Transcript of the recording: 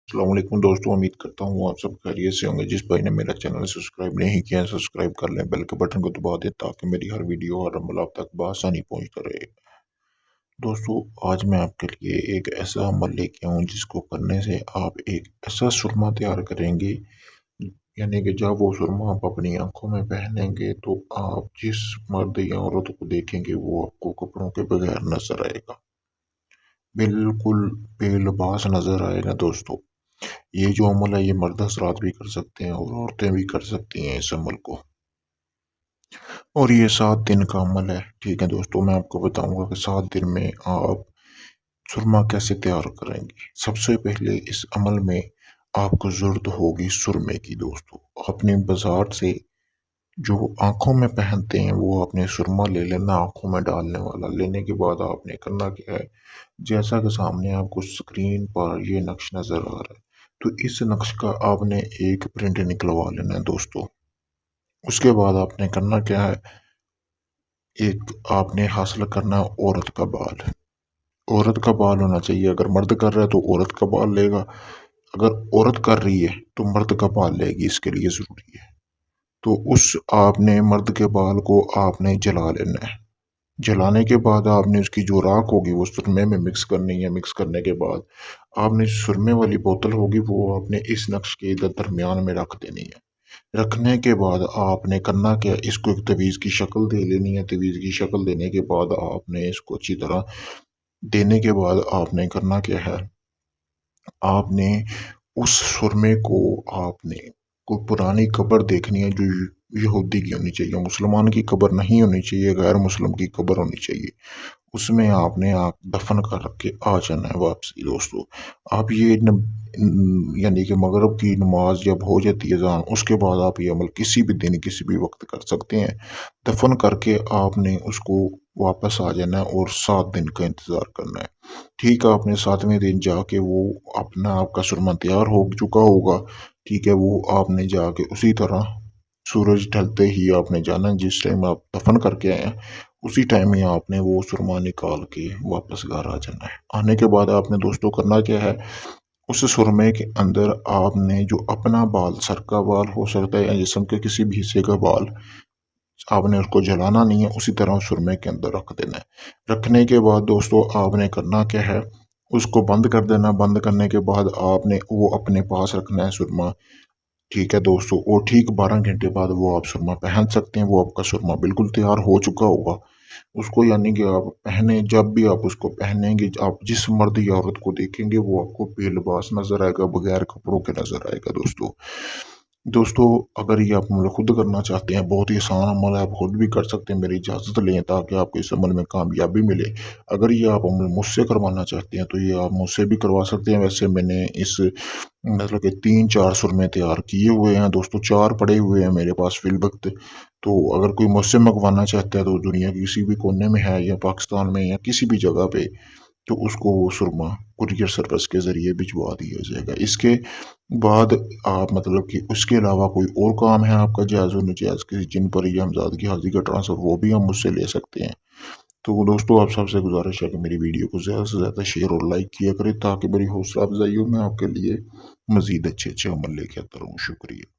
अस्सलाम वालेकुम दोस्तों, उम्मीद करता हूँ आप सब खैरियत से होंगे। जिस भाई ने मेरा चैनल सब्सक्राइब नहीं किया है, सब्सक्राइब कर लें, बेल के बटन को दबा दें ताकि मेरी हर वीडियो और अमल आप तक बआसानी पहुंचता रहे। दोस्तों, आज मैं आपके लिए एक ऐसा अमल लेके आऊँ जिसको करने से आप एक ऐसा सुरमा तैयार करेंगे, यानी कि जब वो सुरमा आप अपनी आंखों में पहनेंगे तो आप जिस मर्द या औरत को देखेंगे वो आपको कपड़ों के बगैर नजर आएगा, बिल्कुल बेलिबास नजर आएगा। दोस्तों, ये जो अमल है ये मर्द हजरात भी कर सकते हैं और औरतें भी कर सकती हैं इस अमल को। और ये 7 दिन का अमल है। ठीक है दोस्तों, मैं आपको बताऊंगा कि 7 दिन में आप सुरमा कैसे तैयार करेंगे। सबसे पहले इस अमल में आपको जरूरत होगी सुरमे की। दोस्तों, अपने बाजार से जो आंखों में पहनते हैं वो आपने सुरमा ले लेना, आंखों में डालने वाला। लेने के बाद आपने करना क्या है, जैसा कि सामने आपको स्क्रीन पर ये नक्श नजर आ रहा है, तो इस नक्श का आपने एक प्रिंट निकलवा लेना है। दोस्तों, उसके बाद आपने करना क्या है, एक आपने हासिल करना है औरत का बाल। औरत का बाल होना चाहिए। अगर मर्द कर रहा है तो औरत का बाल लेगा, अगर औरत कर रही है तो मर्द का बाल लेगी, इसके लिए जरूरी है। तो उस आपने मर्द के बाल को आपने जला लेना है। जलाने के बाद आपने उसकी जो राख होगी वो सुरमे में मिक्स करनी है। मिक्स करने के बाद आपने सुरमे वाली बोतल होगी वो आपने इस नक्श के दरमियान में रख देनी है। रखने के बाद आपने करना क्या, इसको एक तवीज़ की शक्ल दे लेनी है। तवीज़ की शक्ल देने के बाद आपने इसको अच्छी तरह देने के बाद आपने करना क्या है, आपने उस सुरमे को आपने कोई पुरानी कब्र देखनी है जो यहूदी की होनी चाहिए, मुसलमान की कब्र नहीं होनी चाहिए, गैर मुस्लिम की कब्र होनी चाहिए। उसमें आपने आप दफन कर के आ जाना है वापसी। दोस्तों, आप ये यानी कि मगरिब की नमाज जब हो जाती है अज़ान, उसके बाद आप ये अमल किसी भी दिन किसी भी वक्त कर सकते हैं। दफन करके आपने उसको वापस आ जाना है और 7 दिन का इंतज़ार करना है। ठीक है, आपने 7वें दिन जाके वो अपना आपका सुरमा तैयार हो चुका होगा। ठीक है, वो आपने जाके उसी तरह सूरज ढलते ही आपने जाना है, जिस टाइम आप दफन करके आए हैं उसी टाइम ही आपने वो सुरमा निकाल के वापस घर आ जाना है। आने के बाद आपने दोस्तों करना क्या है, उस सुरमे के अंदर आपने जो अपना बाल, सर का बाल हो सकता है या जिस्म के किसी भी हिस्से का बाल, आपने उसको जलाना नहीं है, उसी तरह सुरमे के अंदर रख देना है। रखने के बाद दोस्तों आपने करना क्या है, उसको बंद कर देना। बंद करने के बाद आपने वो अपने पास रखना है सुरमा। ठीक है दोस्तों, और ठीक 12 घंटे बाद वो आप सुरमा पहन सकते हैं। वो आपका सुरमा बिल्कुल तैयार हो चुका होगा। उसको यानी कि आप पहने, जब भी आप उसको पहनेंगे, आप जिस मर्द या औरत को देखेंगे वो आपको बेलिबास नजर आएगा, बगैर कपड़ों के नजर आएगा। दोस्तों, दोस्तों, अगर ये आप अमल खुद करना चाहते हैं, बहुत ही आसान अमल है, आप खुद भी कर सकते हैं। मेरी इजाज़त लें ताकि आपको इस अमल में कामयाबी मिले। अगर ये आप अमल मुझसे करवाना चाहते हैं तो ये आप मुझसे भी करवा सकते हैं। वैसे मैंने इस मतलब कि 3-4 सुरमे तैयार किए हुए हैं। दोस्तों, 4 पड़े हुए हैं मेरे पास फिल वक्त। तो अगर कोई मुझसे मंगवाना चाहता है तो दुनिया के किसी भी कोने में है या पाकिस्तान में या किसी भी जगह पे, तो उसको वो सुरमा कुरियर सर्विस के ज़रिए भिजवा दिया जाएगा। इसके बाद आप मतलब कि उसके अलावा कोई और काम है आपका जायज़ और नाजायज़ किसी जिन पर या हमज़ादगी हाज़िरी का ट्रांसफ़र, वो भी आप मुझसे ले सकते हैं। तो दोस्तों, आप सबसे गुज़ारिश है कि मेरी वीडियो को ज़्यादा से ज़्यादा शेयर और लाइक किया करें ताकि मेरी हौसला अफ़ज़ाई हो, मैं आपके लिए मज़ीद अच्छे-अच्छे अमल लेके आता रहूँ। शुक्रिया।